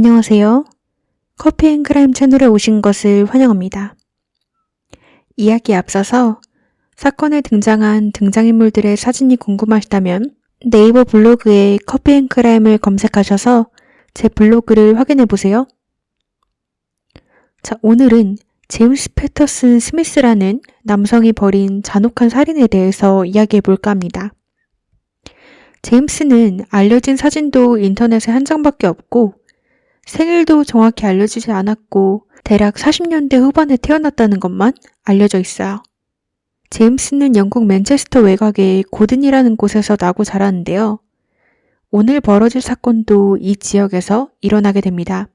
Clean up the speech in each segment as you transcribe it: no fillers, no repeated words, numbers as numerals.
안녕하세요. 커피앤크라임 채널에 오신 것을 환영합니다. 이야기에 앞서서 사건에 등장한 등장인물들의 사진이 궁금하시다면 네이버 블로그에 커피앤크라임을 검색하셔서 제 블로그를 확인해보세요. 자, 오늘은 제임스 패터슨 스미스라는 남성이 벌인 잔혹한 살인에 대해서 이야기해볼까 합니다. 제임스는 알려진 사진도 인터넷에 한 장밖에 없고 생일도 정확히 알려지지 않았고 대략 40년대 후반에 태어났다는 것만 알려져 있어요. 제임스는 영국 맨체스터 외곽의 고든이라는 곳에서 나고 자랐는데요. 오늘 벌어질 사건도 이 지역에서 일어나게 됩니다.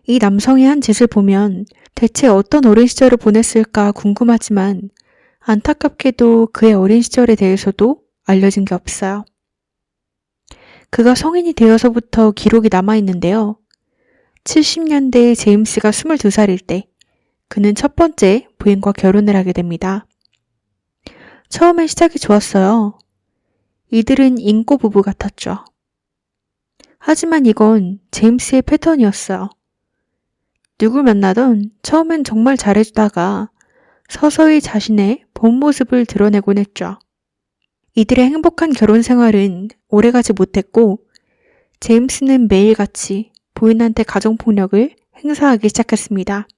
이 남성의 한 짓을 보면 대체 어떤 어린 시절을 보냈을까 궁금하지만 안타깝게도 그의 어린 시절에 대해서도 알려진 게 없어요. 그가 성인이 되어서부터 기록이 남아있는데요. 70년대 제임스가 22살일 때 그는 첫 번째 부인과 결혼을 하게 됩니다. 처음엔 시작이 좋았어요. 이들은 인꼬 부부 같았죠. 하지만 이건 제임스의 패턴이었어요. 누굴 만나던 처음엔 정말 잘해주다가 서서히 자신의 본 모습을 드러내곤 했죠. 이들의 행복한 결혼 생활은 오래가지 못했고 제임스는 매일같이 부인한테 가정폭력을 행사하기 시작했습니다.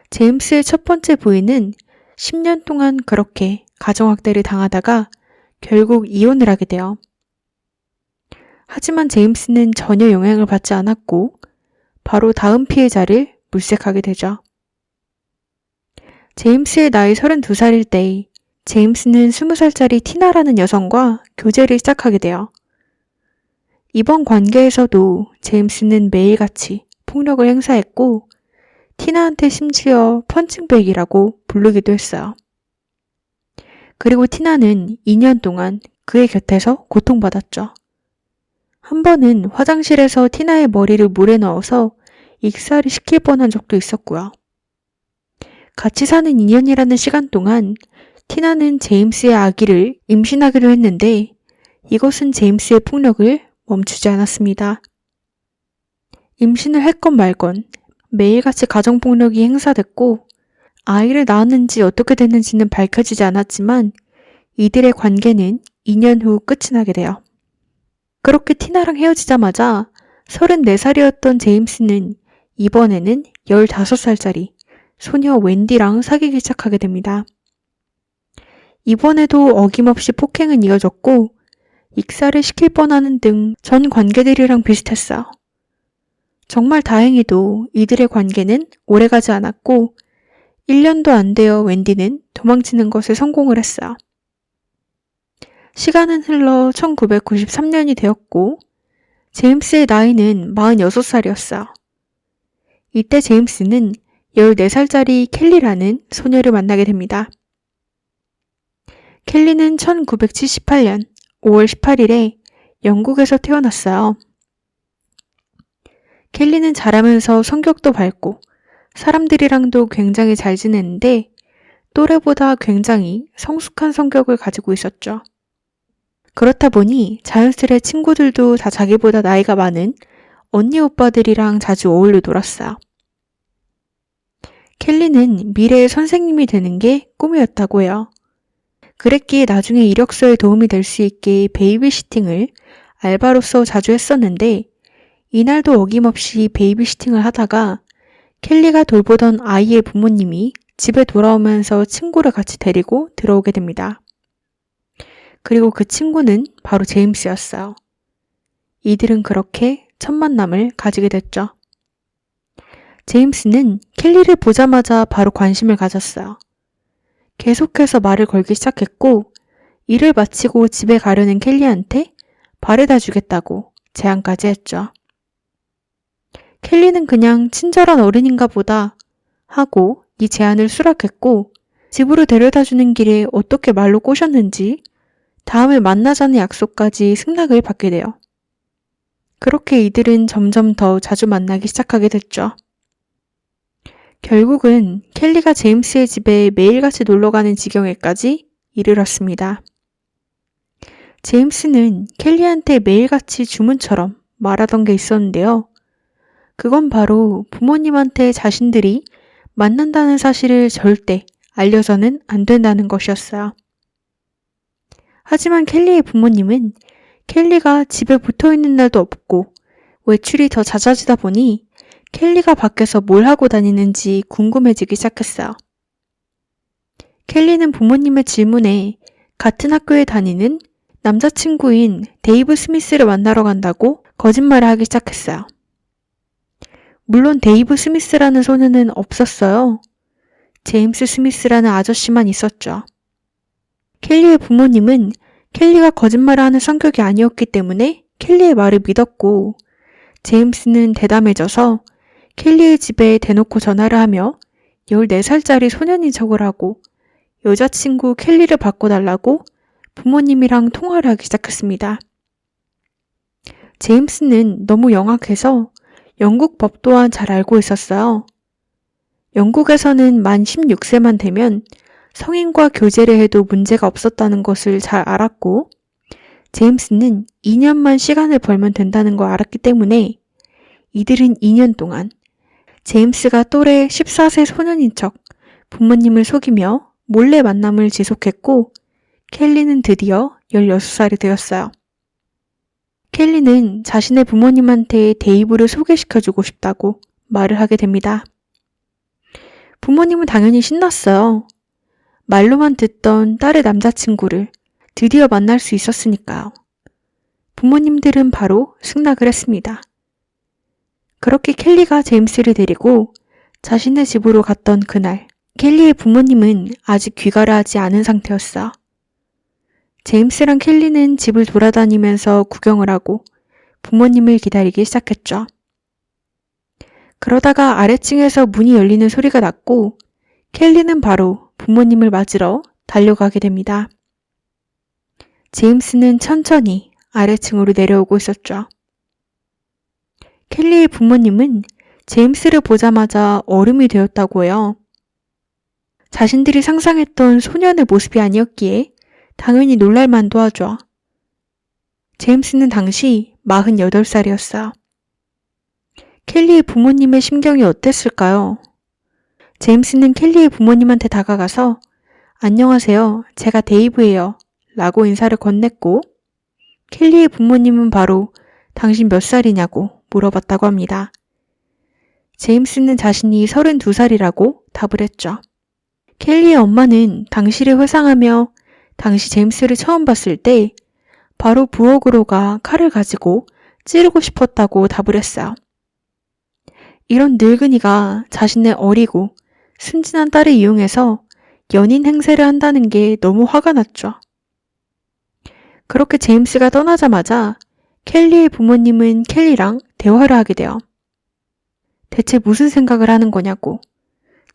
제임스의 첫 번째 부인은 10년 동안 그렇게 가정학대를 당하다가 결국 이혼을 하게 돼요. 하지만 제임스는 전혀 영향을 받지 않았고 바로 다음 피해자를 물색하게 되죠. 제임스의 나이 32살일 때 제임스는 20살짜리 티나라는 여성과 교제를 시작하게 돼요. 이번 관계에서도 제임스는 매일같이 폭력을 행사했고 티나한테 심지어 펀칭백이라고 부르기도 했어요. 그리고 티나는 2년 동안 그의 곁에서 고통받았죠. 한 번은 화장실에서 티나의 머리를 물에 넣어서 익살이 시킬 뻔한 적도 있었고요. 같이 사는 2년이라는 시간 동안 티나는 제임스의 아기를 임신하기로 했는데 이것은 제임스의 폭력을 멈추지 않았습니다. 임신을 했건 말건 매일같이 가정폭력이 행사됐고 아이를 낳았는지 어떻게 됐는지는 밝혀지지 않았지만 이들의 관계는 2년 후 끝이 나게 돼요. 그렇게 티나랑 헤어지자마자 34살이었던 제임스는 이번에는 15살짜리 소녀 웬디랑 사귀기 시작하게 됩니다. 이번에도 어김없이 폭행은 이어졌고 익살을 시킬 뻔하는 등 전 관계들이랑 비슷했어요. 정말 다행히도 이들의 관계는 오래가지 않았고 1년도 안 되어 웬디는 도망치는 것에 성공을 했어요. 시간은 흘러 1993년이 되었고 제임스의 나이는 46살이었어요. 이때 제임스는 14살짜리 켈리라는 소녀를 만나게 됩니다. 켈리는 1978년 5월 18일에 영국에서 태어났어요. 켈리는 자라면서 성격도 밝고 사람들이랑도 굉장히 잘 지냈는데 또래보다 굉장히 성숙한 성격을 가지고 있었죠. 그렇다 보니 자연스레 친구들도 다 자기보다 나이가 많은 언니 오빠들이랑 자주 어울려 놀았어요. 켈리는 미래의 선생님이 되는 게 꿈이었다고 해요. 그랬기에 나중에 이력서에 도움이 될 수 있게 베이비시팅을 알바로서 자주 했었는데 이날도 어김없이 베이비시팅을 하다가 켈리가 돌보던 아이의 부모님이 집에 돌아오면서 친구를 같이 데리고 들어오게 됩니다. 그리고 그 친구는 바로 제임스였어요. 이들은 그렇게 첫 만남을 가지게 됐죠. 제임스는 켈리를 보자마자 바로 관심을 가졌어요. 계속해서 말을 걸기 시작했고 일을 마치고 집에 가려는 켈리한테 바래다 주겠다고 제안까지 했죠. 켈리는 그냥 친절한 어른인가 보다 하고 이 제안을 수락했고 집으로 데려다 주는 길에 어떻게 말로 꼬셨는지 다음에 만나자는 약속까지 승낙을 받게 돼요. 그렇게 이들은 점점 더 자주 만나기 시작하게 됐죠. 결국은 켈리가 제임스의 집에 매일같이 놀러가는 지경에까지 이르렀습니다. 제임스는 켈리한테 매일같이 주문처럼 말하던 게 있었는데요. 그건 바로 부모님한테 자신들이 만난다는 사실을 절대 알려서는 안 된다는 것이었어요. 하지만 켈리의 부모님은 켈리가 집에 붙어 있는 날도 없고 외출이 더 잦아지다 보니 켈리가 밖에서 뭘 하고 다니는지 궁금해지기 시작했어요. 켈리는 부모님의 질문에 같은 학교에 다니는 남자친구인 데이브 스미스를 만나러 간다고 거짓말을 하기 시작했어요. 물론 데이브 스미스라는 소녀는 없었어요. 제임스 스미스라는 아저씨만 있었죠. 켈리의 부모님은 켈리가 거짓말을 하는 성격이 아니었기 때문에 켈리의 말을 믿었고, 제임스는 대담해져서 켈리의 집에 대놓고 전화를 하며 14살짜리 소년인 척을 하고 여자친구 켈리를 바꿔달라고 부모님이랑 통화를 하기 시작했습니다. 제임스는 너무 영악해서 영국 법 또한 잘 알고 있었어요. 영국에서는 만 16세만 되면 성인과 교제를 해도 문제가 없었다는 것을 잘 알았고, 제임스는 2년만 시간을 벌면 된다는 걸 알았기 때문에 이들은 2년 동안 제임스가 또래 14세 소년인 척 부모님을 속이며 몰래 만남을 지속했고, 켈리는 드디어 16살이 되었어요. 켈리는 자신의 부모님한테 데이브를 소개시켜주고 싶다고 말을 하게 됩니다. 부모님은 당연히 신났어요. 말로만 듣던 딸의 남자친구를 드디어 만날 수 있었으니까요. 부모님들은 바로 승낙을 했습니다. 그렇게 켈리가 제임스를 데리고 자신의 집으로 갔던 그날, 켈리의 부모님은 아직 귀가를 하지 않은 상태였어. 제임스랑 켈리는 집을 돌아다니면서 구경을 하고 부모님을 기다리기 시작했죠. 그러다가 아래층에서 문이 열리는 소리가 났고 켈리는 바로 부모님을 맞으러 달려가게 됩니다. 제임스는 천천히 아래층으로 내려오고 있었죠. 켈리의 부모님은 제임스를 보자마자 얼음이 되었다고 해요. 자신들이 상상했던 소년의 모습이 아니었기에 당연히 놀랄만도 하죠. 제임스는 당시 48살이었어요. 켈리의 부모님의 심경이 어땠을까요? 제임스는 켈리의 부모님한테 다가가서 안녕하세요, 제가 데이브예요 라고 인사를 건넸고, 켈리의 부모님은 바로 당신 몇 살이냐고 물어봤다고 합니다. 제임스는 자신이 32살이라고 답을 했죠. 켈리의 엄마는 당시를 회상하며 당시 제임스를 처음 봤을 때 바로 부엌으로 가 칼을 가지고 찌르고 싶었다고 답을 했어요. 이런 늙은이가 자신의 어리고 순진한 딸을 이용해서 연인 행세를 한다는 게 너무 화가 났죠. 그렇게 제임스가 떠나자마자 켈리의 부모님은 켈리랑 대화를 하게 돼요. 대체 무슨 생각을 하는 거냐고.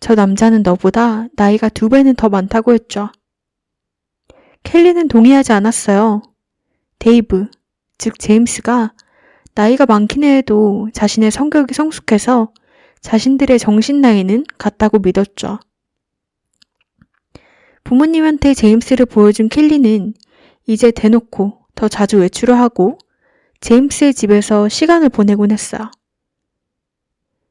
저 남자는 너보다 나이가 2배는 더 많다고 했죠. 켈리는 동의하지 않았어요. 데이브, 즉 제임스가 나이가 많긴 해도 자신의 성격이 성숙해서 자신들의 정신 나이는 같다고 믿었죠. 부모님한테 제임스를 보여준 켈리는 이제 대놓고 더 자주 외출을 하고 제임스의 집에서 시간을 보내곤 했어요.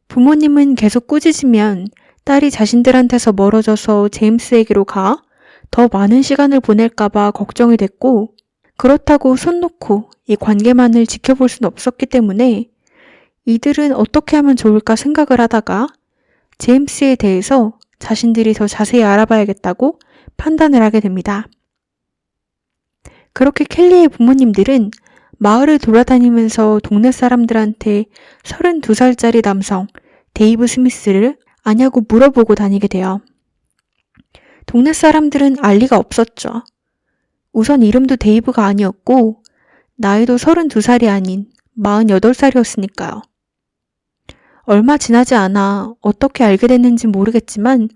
부모님은 계속 꾸짖으면 딸이 자신들한테서 멀어져서 제임스에게로 가 더 많은 시간을 보낼까봐 걱정이 됐고, 그렇다고 손 놓고 이 관계만을 지켜볼 수는 없었기 때문에 이들은 어떻게 하면 좋을까 생각을 하다가 제임스에 대해서 자신들이 더 자세히 알아봐야겠다고 판단을 하게 됩니다. 그렇게 켈리의 부모님들은 마을을 돌아다니면서 동네 사람들한테 32살짜리 남성 데이브 스미스를 아냐고 물어보고 다니게 돼요. 동네 사람들은 알 리가 없었죠. 우선 이름도 데이브가 아니었고 나이도 32살이 아닌 48살이었으니까요. 얼마 지나지 않아 어떻게 알게 됐는지 모르겠지만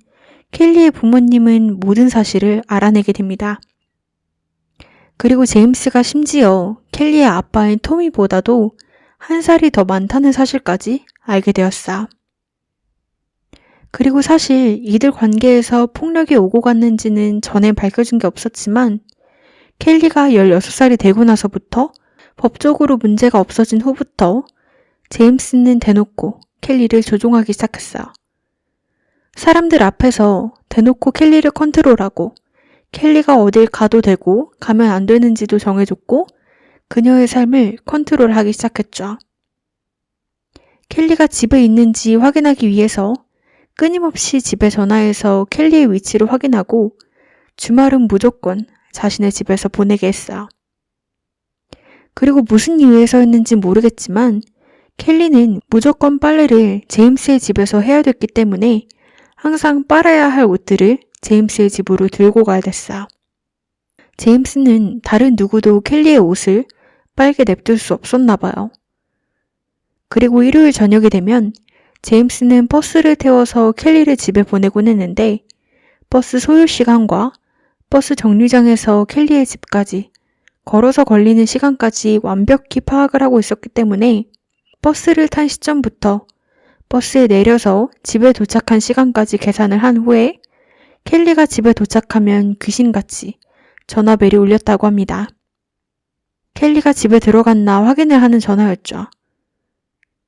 켈리의 부모님은 모든 사실을 알아내게 됩니다. 그리고 제임스가 심지어 켈리의 아빠인 토미보다도 1살이 더 많다는 사실까지 알게 되었어요. 그리고 사실 이들 관계에서 폭력이 오고 갔는지는 전에 밝혀진 게 없었지만 켈리가 16살이 되고 나서부터 법적으로 문제가 없어진 후부터 제임스는 대놓고 켈리를 조종하기 시작했어요. 사람들 앞에서 대놓고 켈리를 컨트롤하고 켈리가 어딜 가도 되고 가면 안 되는지도 정해줬고 그녀의 삶을 컨트롤하기 시작했죠. 켈리가 집에 있는지 확인하기 위해서 끊임없이 집에 전화해서 켈리의 위치를 확인하고 주말은 무조건 자신의 집에서 보내게 했어요. 그리고 무슨 이유에서였는지 모르겠지만 켈리는 무조건 빨래를 제임스의 집에서 해야 됐기 때문에 항상 빨아야 할 옷들을 제임스의 집으로 들고 가야 됐어요. 제임스는 다른 누구도 켈리의 옷을 빨게 냅둘 수 없었나 봐요. 그리고 일요일 저녁이 되면 제임스는 버스를 태워서 켈리를 집에 보내곤 했는데 버스 소요 시간과 버스 정류장에서 켈리의 집까지 걸어서 걸리는 시간까지 완벽히 파악을 하고 있었기 때문에 버스를 탄 시점부터 버스에 내려서 집에 도착한 시간까지 계산을 한 후에 켈리가 집에 도착하면 귀신같이 전화벨이 울렸다고 합니다. 켈리가 집에 들어갔나 확인을 하는 전화였죠.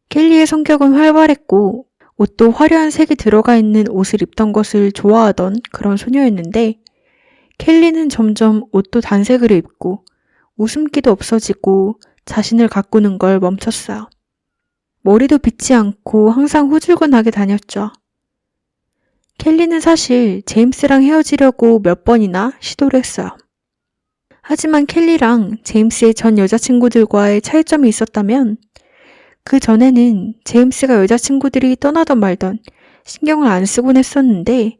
켈리의 성격은 활발했고 옷도 화려한 색이 들어가 있는 옷을 입던 것을 좋아하던 그런 소녀였는데 켈리는 점점 옷도 단색으로 입고 웃음기도 없어지고 자신을 가꾸는 걸 멈췄어요. 머리도 빗지 않고 항상 후줄근하게 다녔죠. 켈리는 사실 제임스랑 헤어지려고 몇 번이나 시도를 했어요. 하지만 켈리랑 제임스의 전 여자친구들과의 차이점이 있었다면 그 전에는 제임스가 여자친구들이 떠나던 말던 신경을 안 쓰곤 했었는데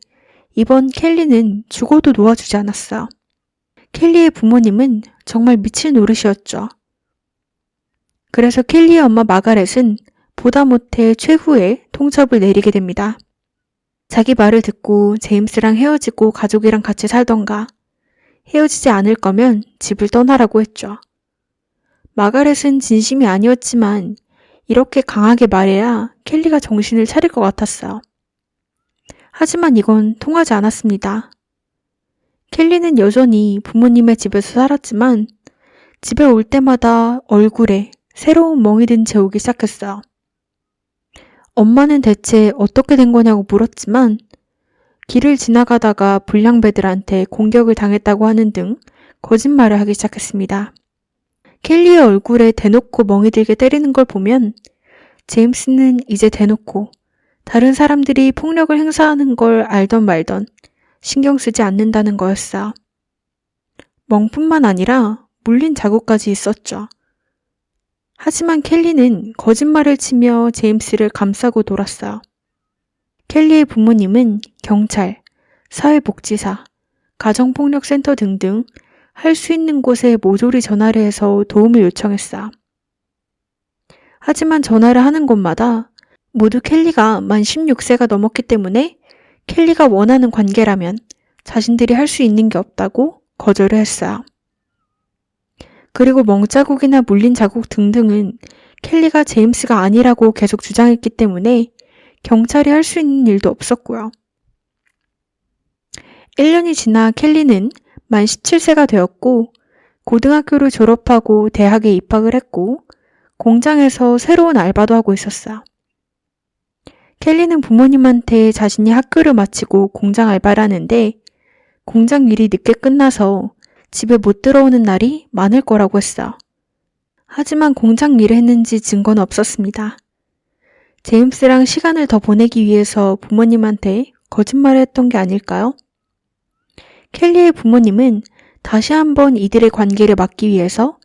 이번 켈리는 죽어도 놓아주지 않았어요. 켈리의 부모님은 정말 미칠 노릇이었죠. 그래서 켈리의 엄마 마가렛은 보다 못해 최후의 통첩을 내리게 됩니다. 자기 말을 듣고 제임스랑 헤어지고 가족이랑 같이 살던가 헤어지지 않을 거면 집을 떠나라고 했죠. 마가렛은 진심이 아니었지만 이렇게 강하게 말해야 켈리가 정신을 차릴 것 같았어요. 하지만 이건 통하지 않았습니다. 켈리는 여전히 부모님의 집에서 살았지만 집에 올 때마다 얼굴에 새로운 멍이 든 채 오기 시작했어요. 엄마는 대체 어떻게 된 거냐고 물었지만 길을 지나가다가 불량배들한테 공격을 당했다고 하는 등 거짓말을 하기 시작했습니다. 켈리의 얼굴에 대놓고 멍이 들게 때리는 걸 보면 제임스는 이제 대놓고 다른 사람들이 폭력을 행사하는 걸 알던 말던 신경 쓰지 않는다는 거였어요. 멍뿐만 아니라 물린 자국까지 있었죠. 하지만 켈리는 거짓말을 치며 제임스를 감싸고 돌았어요. 켈리의 부모님은 경찰, 사회복지사, 가정폭력센터 등등 할 수 있는 곳에 모조리 전화를 해서 도움을 요청했어요. 하지만 전화를 하는 곳마다 모두 켈리가 만 16세가 넘었기 때문에 켈리가 원하는 관계라면 자신들이 할 수 있는 게 없다고 거절을 했어요. 그리고 멍자국이나 물린 자국 등등은 켈리가 제임스가 아니라고 계속 주장했기 때문에 경찰이 할 수 있는 일도 없었고요. 1년이 지나 켈리는 만 17세가 되었고 고등학교를 졸업하고 대학에 입학을 했고 공장에서 새로운 알바도 하고 있었어요. 켈리는 부모님한테 자신이 학교를 마치고 공장 알바를 하는데 공장 일이 늦게 끝나서 집에 못 들어오는 날이 많을 거라고 했어요. 하지만 공장 일을 했는지 증거는 없었습니다. 제임스랑 시간을 더 보내기 위해서 부모님한테 거짓말을 했던 게 아닐까요? 켈리의 부모님은 다시 한번 이들의 관계를 막기 위해서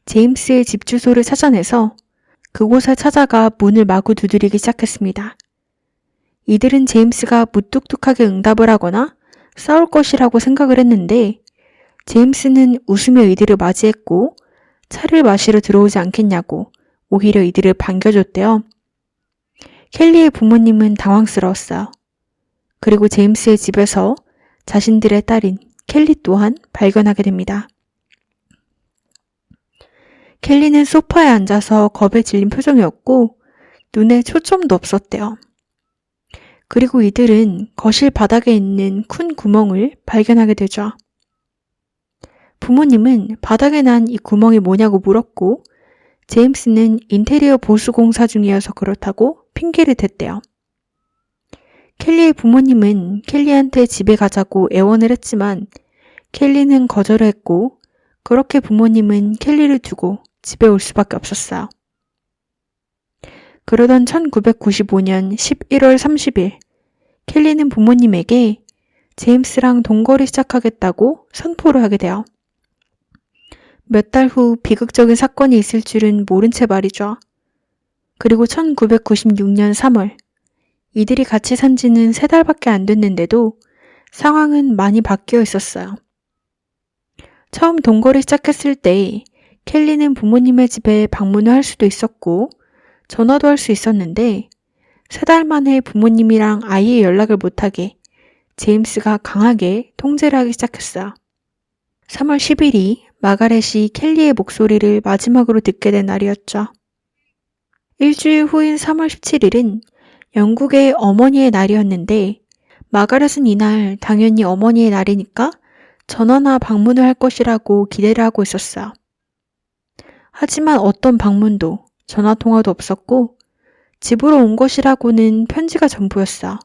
제임스의 집 주소를 찾아내서 그곳에 찾아가 문을 마구 두드리기 시작했습니다. 이들은 제임스가 무뚝뚝하게 응답을 하거나 싸울 것이라고 생각을 했는데 제임스는 웃으며 이들을 맞이했고 차를 마시러 들어오지 않겠냐고 오히려 이들을 반겨줬대요. 켈리의 부모님은 당황스러웠어요. 그리고 제임스의 집에서 자신들의 딸인 켈리 또한 발견하게 됩니다. 켈리는 소파에 앉아서 겁에 질린 표정이었고 눈에 초점도 없었대요. 그리고 이들은 거실 바닥에 있는 큰 구멍을 발견하게 되죠. 부모님은 바닥에 난 이 구멍이 뭐냐고 물었고 제임스는 인테리어 보수 공사 중이어서 그렇다고 핑계를 댔대요. 켈리의 부모님은 켈리한테 집에 가자고 애원을 했지만 켈리는 거절을 했고 그렇게 부모님은 켈리를 두고 집에 올 수밖에 없었어요. 그러던 1995년 11월 30일 켈리는 부모님에게 제임스랑 동거를 시작하겠다고 선포를 하게 돼요. 몇 달 후 비극적인 사건이 있을 줄은 모른 채 말이죠. 그리고 1996년 3월 이들이 같이 산 지는 3달밖에 안 됐는데도 상황은 많이 바뀌어 있었어요. 처음 동거를 시작했을 때 켈리는 부모님의 집에 방문을 할 수도 있었고 전화도 할 수 있었는데 3달 만에 부모님이랑 아예 연락을 못하게 제임스가 강하게 통제를 하기 시작했어요. 3월 10일이 마가렛이 켈리의 목소리를 마지막으로 듣게 된 날이었죠. 일주일 후인 3월 17일은 영국의 어머니의 날이었는데 마가렛은 이날 당연히 어머니의 날이니까 전화나 방문을 할 것이라고 기대를 하고 있었어요. 하지만 어떤 방문도 전화통화도 없었고 집으로 온 것이라고는 편지가 전부였어.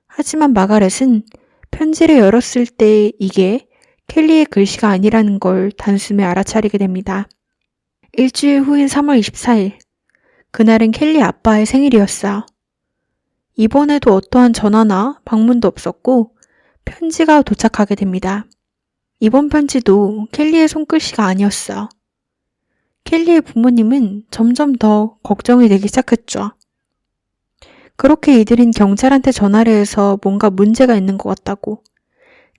하지만 마가렛은 편지를 열었을 때 이게 켈리의 글씨가 아니라는 걸 단숨에 알아차리게 됩니다. 일주일 후인 3월 24일, 그날은 켈리 아빠의 생일이었어. 이번에도 어떠한 전화나 방문도 없었고 편지가 도착하게 됩니다. 이번 편지도 켈리의 손글씨가 아니었어. 켈리의 부모님은 점점 더 걱정이 되기 시작했죠. 그렇게 이들은 경찰한테 전화를 해서 뭔가 문제가 있는 것 같다고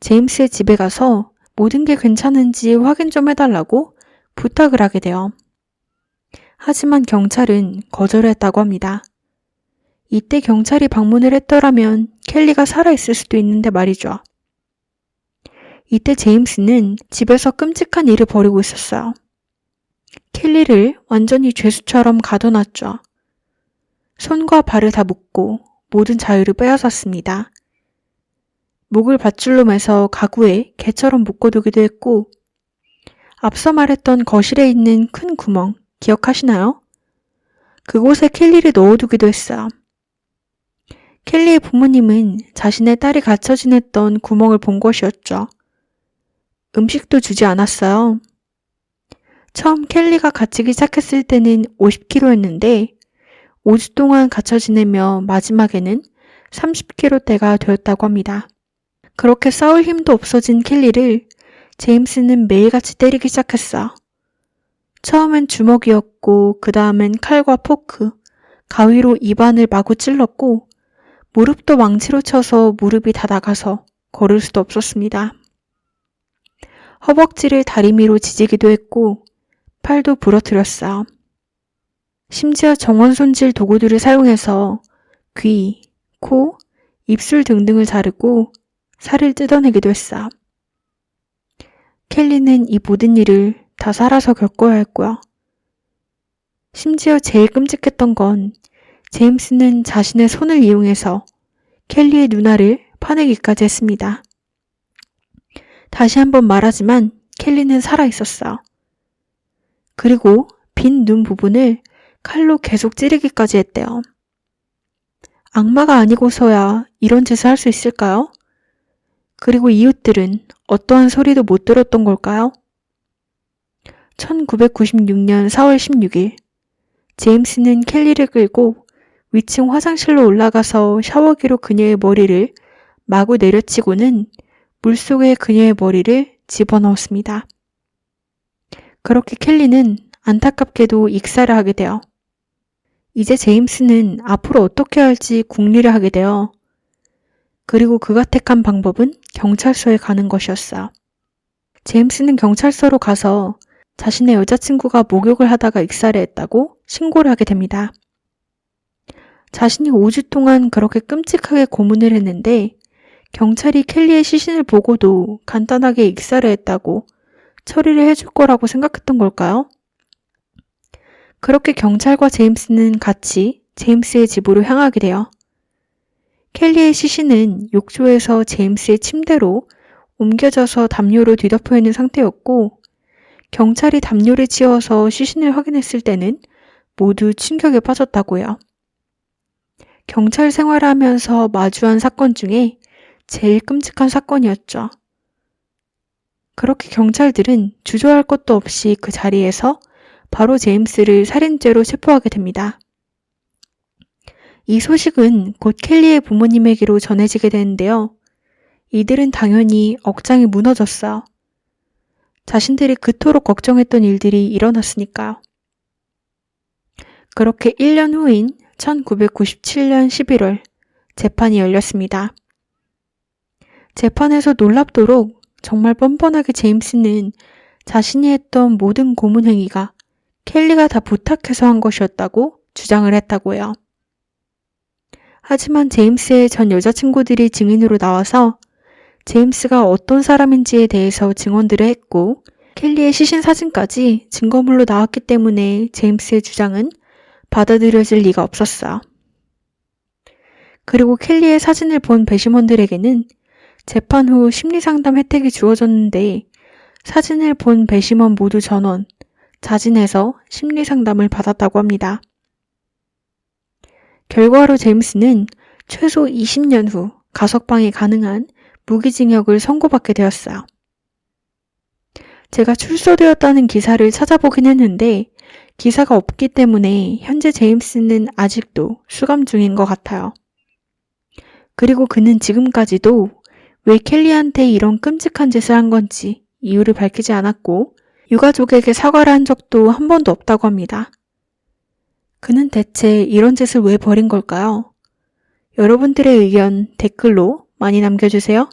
제임스의 집에 가서 모든 게 괜찮은지 확인 좀 해달라고 부탁을 하게 돼요. 하지만 경찰은 거절을 했다고 합니다. 이때 경찰이 방문을 했더라면 켈리가 살아있을 수도 있는데 말이죠. 이때 제임스는 집에서 끔찍한 일을 벌이고 있었어요. 켈리를 완전히 죄수처럼 가둬놨죠. 손과 발을 다 묶고 모든 자유를 빼앗았습니다. 목을 밧줄로 매서 가구에 개처럼 묶어두기도 했고 앞서 말했던 거실에 있는 큰 구멍 기억하시나요? 그곳에 켈리를 넣어두기도 했어요. 켈리의 부모님은 자신의 딸이 갇혀 지냈던 구멍을 본 것이었죠. 음식도 주지 않았어요. 처음 켈리가 갇히기 시작했을 때는 50kg였는데 5주 동안 갇혀 지내며 마지막에는 30kg대가 되었다고 합니다. 그렇게 싸울 힘도 없어진 켈리를 제임스는 매일같이 때리기 시작했어. 처음엔 주먹이었고 그 다음엔 칼과 포크, 가위로 입안을 마구 찔렀고 무릎도 망치로 쳐서 무릎이 다 나가서 걸을 수도 없었습니다. 허벅지를 다리미로 지지기도 했고 팔도 부러뜨렸어요. 심지어 정원 손질 도구들을 사용해서 귀, 코, 입술 등등을 자르고 살을 뜯어내기도 했어. 켈리는 이 모든 일을 다 살아서 겪어야 했고요. 심지어 제일 끔찍했던 건 제임스는 자신의 손을 이용해서 켈리의 누나를 파내기까지 했습니다. 다시 한번 말하지만 켈리는 살아있었어. 그리고 빈 눈 부분을 칼로 계속 찌르기까지 했대요. 악마가 아니고서야 이런 짓을 할 수 있을까요? 그리고 이웃들은 어떠한 소리도 못 들었던 걸까요? 1996년 4월 16일, 제임스는 켈리를 끌고 위층 화장실로 올라가서 샤워기로 그녀의 머리를 마구 내려치고는 물속에 그녀의 머리를 집어넣었습니다. 그렇게 켈리는 안타깝게도 익사를 하게 돼요. 이제 제임스는 앞으로 어떻게 할지 궁리를 하게 돼요. 그리고 그가 택한 방법은 경찰서에 가는 것이었어요. 제임스는 경찰서로 가서 자신의 여자친구가 목욕을 하다가 익사를 했다고 신고를 하게 됩니다. 자신이 5주 동안 그렇게 끔찍하게 고문을 했는데 경찰이 켈리의 시신을 보고도 간단하게 익사를 했다고 처리를 해줄 거라고 생각했던 걸까요? 그렇게 경찰과 제임스는 같이 제임스의 집으로 향하게 돼요. 켈리의 시신은 욕조에서 제임스의 침대로 옮겨져서 담요로 뒤덮여 있는 상태였고 경찰이 담요를 치워서 시신을 확인했을 때는 모두 충격에 빠졌다고요. 경찰 생활을 하면서 마주한 사건 중에 제일 끔찍한 사건이었죠. 그렇게 경찰들은 주저할 것도 없이 그 자리에서 바로 제임스를 살인죄로 체포하게 됩니다. 이 소식은 곧 켈리의 부모님에게로 전해지게 되는데요. 이들은 당연히 억장이 무너졌어요. 자신들이 그토록 걱정했던 일들이 일어났으니까요. 그렇게 1년 후인 1997년 11월 재판이 열렸습니다. 재판에서 놀랍도록 정말 뻔뻔하게 제임스는 자신이 했던 모든 고문 행위가 켈리가 다 부탁해서 한 것이었다고 주장을 했다고요. 하지만 제임스의 전 여자친구들이 증인으로 나와서 제임스가 어떤 사람인지에 대해서 증언들을 했고 켈리의 시신 사진까지 증거물로 나왔기 때문에 제임스의 주장은 받아들여질 리가 없었어요. 그리고 켈리의 사진을 본 배심원들에게는 재판 후 심리상담 혜택이 주어졌는데 사진을 본 배심원 모두 전원, 자진해서 심리상담을 받았다고 합니다. 결과로 제임스는 최소 20년 후 가석방이 가능한 무기징역을 선고받게 되었어요. 제가 출소되었다는 기사를 찾아보긴 했는데 기사가 없기 때문에 현재 제임스는 아직도 수감 중인 것 같아요. 그리고 그는 지금까지도 왜 켈리한테 이런 끔찍한 짓을 한 건지 이유를 밝히지 않았고 유가족에게 사과를 한 적도 한 번도 없다고 합니다. 그는 대체 이런 짓을 왜 벌인 걸까요? 여러분들의 의견 댓글로 많이 남겨주세요.